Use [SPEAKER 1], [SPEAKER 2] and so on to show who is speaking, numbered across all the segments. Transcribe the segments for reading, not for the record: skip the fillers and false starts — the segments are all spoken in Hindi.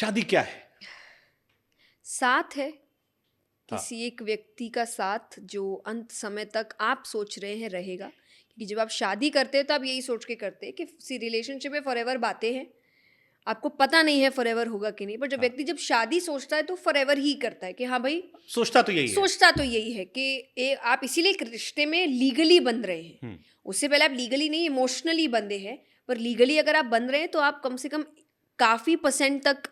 [SPEAKER 1] शादी क्या है?
[SPEAKER 2] साथ है,
[SPEAKER 1] हाँ।
[SPEAKER 2] किसी एक व्यक्ति का साथ जो अंत समय तक आप सोच रहे हैं रहेगा। क्योंकि जब आप शादी करते हैं तो आप यही सोच के करते हैं कि किसी रिलेशनशिप में फॉरएवर बातें हैं, आपको पता नहीं है फॉरएवर होगा कि नहीं, पर जब
[SPEAKER 1] हाँ।
[SPEAKER 2] व्यक्ति जब शादी सोचता है तो फॉरएवर ही करता है कि हाँ भाई,
[SPEAKER 1] सोचता तो यही है।
[SPEAKER 2] सोचता तो यही है कि आप इसीलिए एक रिश्ते में लीगली बंध रहे हैं। उससे पहले आप लीगली नहीं, इमोशनली बंधे हैं, पर लीगली अगर आप बंध रहे हैं तो आप कम से कम काफ़ी % तक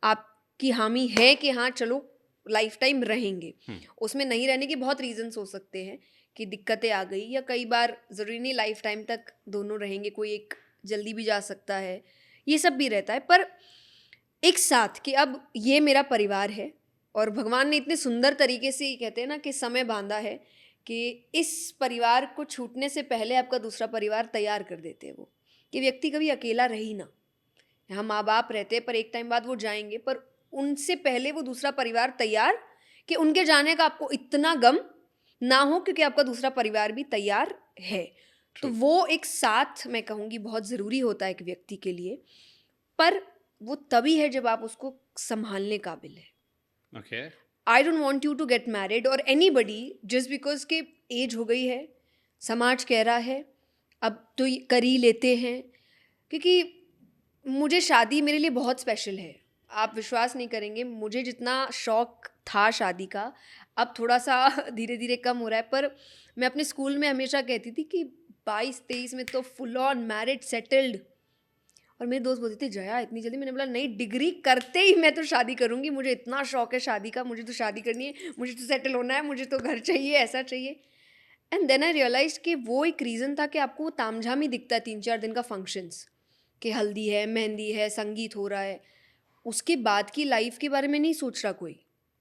[SPEAKER 2] आपकी हामी है कि हाँ चलो लाइफ टाइम रहेंगे। उसमें नहीं रहने के बहुत रीजंस हो सकते हैं कि दिक्कतें आ गई, या कई बार ज़रूरी नहीं लाइफ टाइम तक दोनों रहेंगे, कोई एक जल्दी भी जा सकता है, ये सब भी रहता है। पर एक साथ कि अब ये मेरा परिवार है, और भगवान ने इतने सुंदर तरीके से ये कहते हैं ना कि समय बांधा है कि इस परिवार को छूटने से पहले आपका दूसरा परिवार तैयार कर देते हैं वो, कि व्यक्ति कभी अकेला रही ना। यहाँ माँ बाप रहते हैं पर एक टाइम बाद वो जाएंगे, पर उनसे पहले वो दूसरा परिवार तैयार कि उनके जाने का आपको इतना गम ना हो, क्योंकि आपका दूसरा परिवार भी तैयार है। तो वो एक साथ मैं कहूँगी बहुत ज़रूरी होता है एक व्यक्ति के लिए, पर वो तभी है जब आप उसको संभालने काबिल है।
[SPEAKER 1] Okay.
[SPEAKER 2] I don't want you to get married और एनी बडी जस्ट बिकॉज के एज हो गई है, समाज कह रहा है अब तो कर ही लेते हैं। क्योंकि मुझे शादी मेरे लिए बहुत स्पेशल है। आप विश्वास नहीं करेंगे, मुझे जितना शौक था शादी का अब थोड़ा सा धीरे धीरे कम हो रहा है। पर मैं अपने स्कूल में हमेशा कहती थी कि 22-23 में तो फुल ऑन मैरिड सेटल्ड, और मेरे दोस्त बोलते थे जया इतनी जल्दी। मैंने बोला नहीं, डिग्री करते ही मैं तो शादी करूंगी, मुझे इतना शौक है शादी का, मुझे तो शादी करनी है, मुझे तो सेटल होना है, मुझे तो घर चाहिए, ऐसा चाहिए। एंड देन आई रियलाइज कि वो एक रीज़न था कि आपको वो तामझाम ही दिखता है 3-4 दिन का फंक्शंस, कि हल्दी है, मेहंदी है, संगीत हो रहा है, उसके बाद की लाइफ के बारे में नहीं सोच रहा कोई।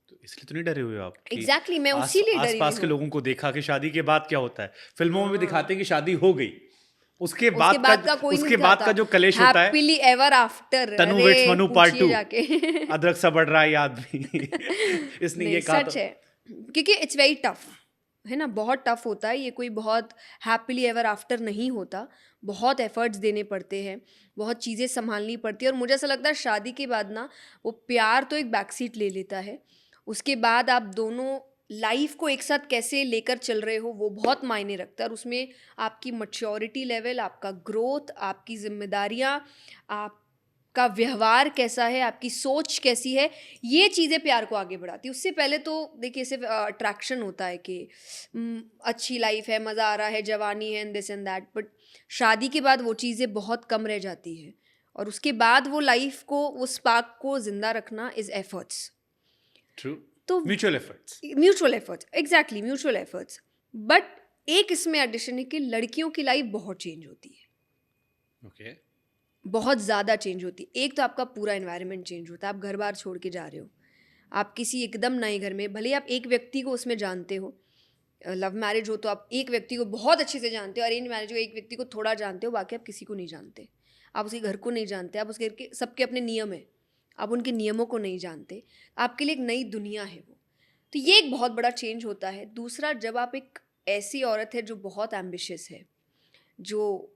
[SPEAKER 1] तो इसलिए तो नहीं डरे हुए आप कि
[SPEAKER 2] एग्जैक्टली मैं उसीलिए डरी हुई
[SPEAKER 1] आसपास के
[SPEAKER 2] हूँ।
[SPEAKER 1] लोगों को देखा कि शादी के बाद क्या होता है। फिल्मों में भी
[SPEAKER 2] हाँ,
[SPEAKER 1] दिखाते हैं कि शादी हो गई, उसके
[SPEAKER 2] उसके बाद का कोई नहीं
[SPEAKER 1] उसके बाद
[SPEAKER 2] दिखाता,
[SPEAKER 1] का जो कलेश होता है,
[SPEAKER 2] हैप्पीली एवर आफ्टर।
[SPEAKER 1] तनु
[SPEAKER 2] अरे
[SPEAKER 1] वेट्स मनु पार्ट
[SPEAKER 2] पूछिए
[SPEAKER 1] 2,
[SPEAKER 2] जाके।
[SPEAKER 1] अदरक सा बढ़ रहा है याद भी। इसने
[SPEAKER 2] नहीं
[SPEAKER 1] ये कहा
[SPEAKER 2] सच
[SPEAKER 1] तो
[SPEAKER 2] है, क्योंकि इट्स वेरी टफ है ना, बहुत टफ होता है ये, कोई बहुत हैप्पीली एवर आफ्टर नहीं होता, बहुत एफर्ट्स देने पड़ते हैं, बहुत चीज़ें संभालनी पड़ती है। और मुझे ऐसा लगता है शादी के बाद ना वो प्यार तो एक बैक सीट ले लेता है, उसके बाद आप दोनों लाइफ को एक साथ कैसे लेकर चल रहे हो वो बहुत मायने रखता है। और उसमें आपकी मैच्योरिटी लेवल, आपका ग्रोथ, आपकी जिम्मेदारियाँ, आपका व्यवहार कैसा है, आपकी सोच कैसी है, ये चीज़ें प्यार को आगे बढ़ाती है। उससे पहले तो देखिए सिर्फ अट्रैक्शन होता है कि अच्छी लाइफ है, मज़ा आ रहा है, जवानी है, दिस एंड दैट, बट शादी के बाद वो चीज़ें बहुत कम रह जाती है। और उसके बाद वो लाइफ को, वो स्पार्क को ज़िंदा रखना इज़ एफर्ट्स।
[SPEAKER 1] ट्रू,
[SPEAKER 2] तो
[SPEAKER 1] mutual efforts.
[SPEAKER 2] Mutual efforts, exactly mutual efforts. But एक इसमें एडिशन है कि लड़कियों की लाइफ बहुत चेंज होती है।
[SPEAKER 1] ओके।
[SPEAKER 2] बहुत ज़्यादा चेंज होती है। एक तो आपका पूरा एनवायरनमेंट चेंज होता है, आप घर बार छोड़ के जा रहे हो, आप किसी एकदम नए घर में, भले आप एक व्यक्ति को उसमें जानते हो, लव मैरिज हो तो आप एक व्यक्ति को बहुत अच्छे से जानते हो, अरेंज मैरिज हो एक व्यक्ति को थोड़ा जानते हो, बाकी आप किसी को नहीं जानते, आप उसके घर को नहीं जानते, आप उसके घर के, सबके अपने नियम है, आप उनके नियमों को नहीं जानते, आपके लिए एक नई दुनिया है वो। तो ये एक बहुत बड़ा चेंज होता है। दूसरा, जब आप एक ऐसी औरत है जो बहुत एम्बिशियस है, जो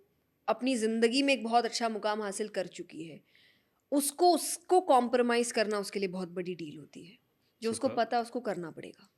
[SPEAKER 2] अपनी ज़िंदगी में एक बहुत अच्छा मुकाम हासिल कर चुकी है, उसको कॉम्प्रोमाइज़ करना उसके लिए बहुत बड़ी डील होती है। जो उसको
[SPEAKER 1] Superb.
[SPEAKER 2] पता है उसको करना पड़ेगा।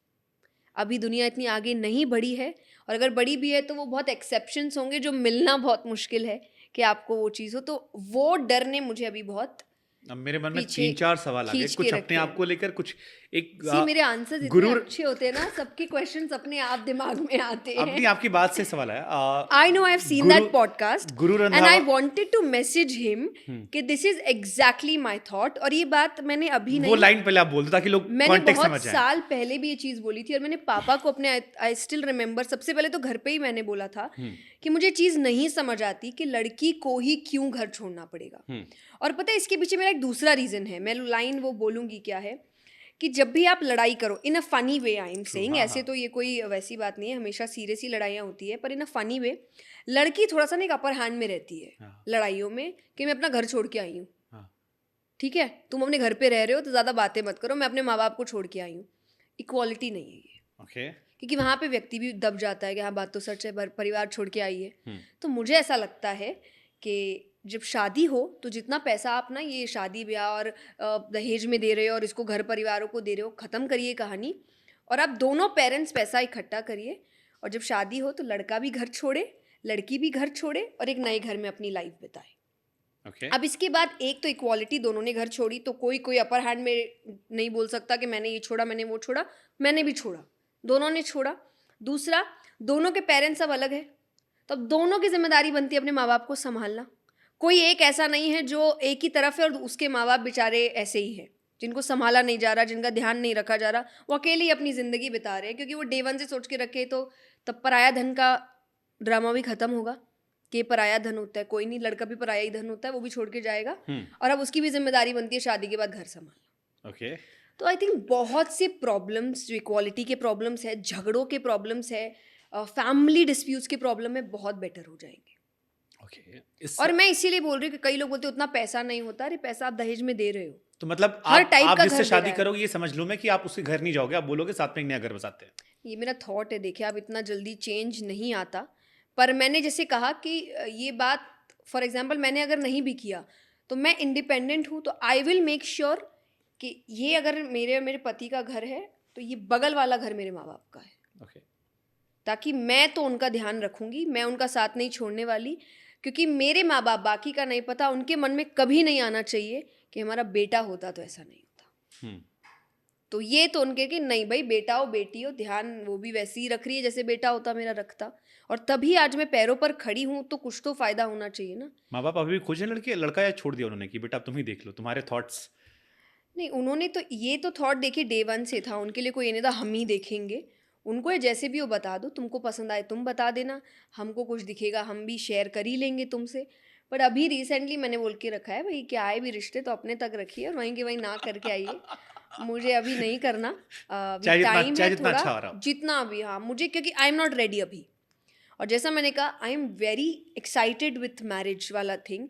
[SPEAKER 2] अभी दुनिया इतनी आगे नहीं बढ़ी है, और अगर बढ़ी भी है तो वो बहुत एक्सेप्शंस होंगे जो मिलना बहुत मुश्किल है कि आपको वो चीज़ हो। तो वो डर ने मुझे अभी बहुत
[SPEAKER 1] अब मेरे मन में
[SPEAKER 2] पीछे
[SPEAKER 1] 3-4 सवाल आ गए,
[SPEAKER 2] खींच के
[SPEAKER 1] कुछ अपने
[SPEAKER 2] रखे
[SPEAKER 1] आप
[SPEAKER 2] हैं।
[SPEAKER 1] को लेकर, कुछ एक
[SPEAKER 2] सी मेरे आंसर्स इतने
[SPEAKER 1] गुरूर।
[SPEAKER 2] अच्छे होते हैं ना, सबके क्वेश्चंस अपने आप दिमाग में आते हैं।
[SPEAKER 1] अपनी आपकी बात से सवाल आया।
[SPEAKER 2] I know I've seen
[SPEAKER 1] Guru
[SPEAKER 2] that podcast
[SPEAKER 1] Guru
[SPEAKER 2] and I
[SPEAKER 1] Randhawa
[SPEAKER 2] wanted to message him कि this is exactly my thought। और ये बात मैंने अभी
[SPEAKER 1] वो
[SPEAKER 2] नहीं,
[SPEAKER 1] लाइन पहले आप बोल दो ताकि लोग
[SPEAKER 2] मैंने
[SPEAKER 1] कॉन्टेक्स्ट
[SPEAKER 2] बहुत
[SPEAKER 1] समझ जाएं।
[SPEAKER 2] साल पहले भी ये चीज़ बोली थी, और मैंने पापा को अपने, आई स्टिल रिमेंबर, सबसे पहले तो घर पे ही मैंने बोला था कि मुझे चीज़ नहीं समझ आती कि लड़की को ही क्यों घर छोड़ना पड़ेगा। और पता है इसके पीछे मेरा एक दूसरा रीज़न है, मैं लाइन वो बोलूँगी क्या है, कि जब भी आप लड़ाई करो in a funny way, I am saying, ऐसे तो ये कोई वैसी बात नहीं है, हमेशा सीरियस ही लड़ाइयाँ होती है, पर इन अ फनी वे लड़की थोड़ा सा ना एक अपर हैंड में रहती है लड़ाइयों में, कि मैं अपना घर छोड़ के आई हूँ, ठीक है, तुम अपने घर पे रह रहे हो तो ज़्यादा बातें मत करो, मैं अपने माँ बाप को छोड़ के आई हूँ। इक्वालिटी नहीं है ये,
[SPEAKER 1] ओके।
[SPEAKER 2] क्योंकि वहाँ पे व्यक्ति भी दब जाता है कि हाँ बात तो सच है, परिवार छोड़ के आई है। तो मुझे ऐसा लगता है कि जब शादी हो तो जितना पैसा आप ना ये शादी ब्याह और दहेज में दे रहे हो और इसको घर परिवारों को दे रहे हो, ख़त्म करिए कहानी और आप दोनों पेरेंट्स पैसा इकट्ठा करिए और जब शादी हो तो लड़का भी घर छोड़े, लड़की भी घर छोड़े और एक नए घर में अपनी लाइफ बिताए।
[SPEAKER 1] Okay.
[SPEAKER 2] अब इसके बाद एक तो इक्वालिटी, दोनों ने घर छोड़ी तो कोई अपर हैंड में नहीं बोल सकता कि मैंने ये छोड़ा, मैंने वो छोड़ा, मैंने भी छोड़ा, दोनों ने छोड़ा। दूसरा, दोनों के पेरेंट्स अब अलग है तो अब दोनों की जिम्मेदारी बनती है अपने माँ बाप को संभालना। कोई एक ऐसा नहीं है जो एक ही तरफ है और उसके माँ बाप बेचारे ऐसे ही हैं जिनको संभाला नहीं जा रहा, जिनका ध्यान नहीं रखा जा रहा, वो अकेले ही अपनी ज़िंदगी बिता रहे हैं क्योंकि वो डे वन से सोच के रखे तो तब पराया धन का ड्रामा भी ख़त्म होगा कि पराया धन होता है। कोई नहीं, लड़का भी पराया ही धन होता है, वो भी छोड़ के जाएगा और अब उसकी भी जिम्मेदारी बनती है शादी के बाद घर संभालना।
[SPEAKER 1] Okay.
[SPEAKER 2] तो आई थिंक बहुत से प्रॉब्लम्स जो इक्वालिटी के प्रॉब्लम्स है, झगड़ों के प्रॉब्लम्स है, फैमिली डिस्प्यूट्स के प्रॉब्लम में बहुत बेटर हो जाएंगे।
[SPEAKER 1] Okay.
[SPEAKER 2] और मैं इसीलिए बोल रही हूँ कि कई लोग बोलते हैं उतना पैसा नहीं होता, अरे पैसा आप दहेज में दे रहे हो।
[SPEAKER 1] तो मतलब
[SPEAKER 2] हर टाइप
[SPEAKER 1] आप
[SPEAKER 2] का
[SPEAKER 1] जिससे
[SPEAKER 2] घर दे
[SPEAKER 1] शादी
[SPEAKER 2] रहा है।
[SPEAKER 1] करोगे ये समझ लो मैं कि आप उसके घर नहीं जाओगे, आप बोलोगे साथ में एक नया घर बसाते हैं।
[SPEAKER 2] ये मेरा थॉट है, देखिए आप इतना जल्दी चेंज नहीं आता, पर मैंने जैसे कहा कि ये बात फॉर एग्जांपल मैंने अगर नहीं भी किया तो मैं इंडिपेंडेंट हूँ तो आई विल मेक श्योर कि ये अगर मेरे पति का घर है तो ये बगल वाला घर मेरे माँ बाप का है।
[SPEAKER 1] Okay.
[SPEAKER 2] ताकि मैं तो उनका ध्यान रखूंगी, मैं उनका साथ नहीं छोड़ने वाली क्योंकि मेरे माँ बाप, बाकी का नहीं पता, उनके मन में कभी नहीं आना चाहिए कि हमारा बेटा होता तो ऐसा नहीं होता। तो ये तो उनके कि नहीं भाई बेटा हो बेटी हो, ध्यान वो भी वैसे ही रख रही है जैसे बेटा होता मेरा रखता, और तभी आज मैं पैरों पर खड़ी हूँ तो कुछ तो फायदा होना चाहिए ना।
[SPEAKER 1] माँ बाप अभी भी खुश हैं लड़के, लड़का या छोड़ दिया उन्होंने कि बेटा अब तुम ही देख लो, तुम्हारे थॉट्स?
[SPEAKER 2] नहीं, उन्होंने तो ये तो थॉट देखिए डे वन से था, उनके लिए कोई ये नहीं था हम ही देखेंगे, उनको ये जैसे भी वो बता दो, तुमको पसंद आए तुम बता देना, हमको कुछ दिखेगा हम भी शेयर कर ही लेंगे तुमसे। बट अभी रिसेंटली मैंने बोल के रखा है भाई कि आए भी रिश्ते तो अपने तक रखिए और वहीं के वहीं ना करके आइए, मुझे अभी नहीं करना, अभी टाइम है
[SPEAKER 1] जितना अच्छा हो रहा
[SPEAKER 2] थोड़ा,
[SPEAKER 1] हो।
[SPEAKER 2] जितना भी, हाँ मुझे, क्योंकि आई एम नॉट रेडी अभी। और जैसा मैंने कहा I am very excited with marriage वाला thing,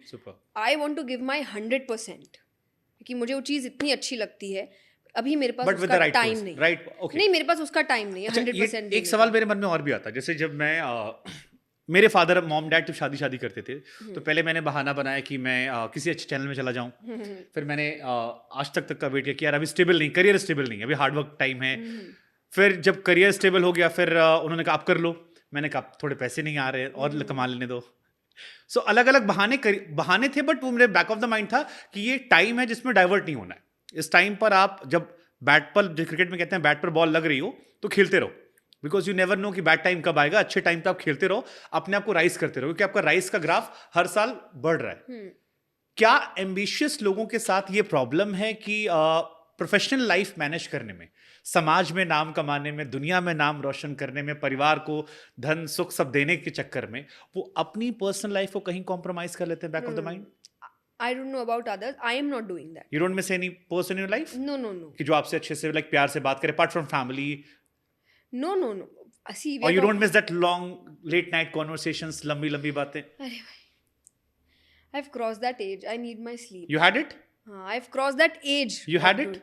[SPEAKER 2] I want to give my 100% क्योंकि मुझे वो चीज़ इतनी अच्छी लगती है। अभी मेरे पास उसका टाइम नहीं,
[SPEAKER 1] राइट? ओके,
[SPEAKER 2] नहीं मेरे पास उसका टाइम नहीं है 100%।
[SPEAKER 1] एक सवाल मेरे मन में और भी आता है, जैसे जब मैं मेरे फादर मॉम डैड जब शादी करते थे तो पहले मैंने बहाना बनाया कि मैं किसी अच्छे चैनल में चला जाऊं, फिर मैंने आज तक का वेट किया कि यार अभी स्टेबल नहीं, करियर स्टेबल नहीं, अभी हार्डवर्क टाइम है। फिर जब करियर स्टेबल हो गया फिर उन्होंने कहा आप कर लो, मैंने कहा थोड़े पैसे नहीं आ रहे और कमा लेने दो। सो अलग अलग बहाने थे, बट वो मेरे बैक ऑफ द माइंड था कि ये टाइम है जिसमें डाइवर्ट नहीं होना है। इस टाइम पर आप जब बैट पर, जो क्रिकेट में कहते हैं बैट पर बॉल लग रही हो तो खेलते रहो, बिकॉज यू नेवर नो कि बैड टाइम कब आएगा। अच्छे टाइम पे आप खेलते रहो, अपने आप को राइज करते रहो, क्योंकि आपका राइज का ग्राफ हर साल बढ़ रहा है। क्या एम्बिशियस लोगों के साथ ये प्रॉब्लम है कि प्रोफेशनल लाइफ मैनेज करने में, समाज में नाम कमाने में, दुनिया में नाम रोशन करने में, परिवार को धन सुख सब देने के चक्कर में वो अपनी पर्सनल लाइफ को कहीं कॉम्प्रोमाइज कर लेते हैं back of the mind?
[SPEAKER 2] I don't know about others. I am not doing that.
[SPEAKER 1] You don't miss any person in your life?
[SPEAKER 2] No.
[SPEAKER 1] कि जो आपसे अच्छे से प्यार से बात करे, apart from family?
[SPEAKER 2] No. See,
[SPEAKER 1] or you don't miss that long late night conversations, लंबी बातें?
[SPEAKER 2] अरे भाई, I've crossed that age. I need my sleep.
[SPEAKER 1] You had it?
[SPEAKER 2] हाँ, I've crossed that age.
[SPEAKER 1] You had it?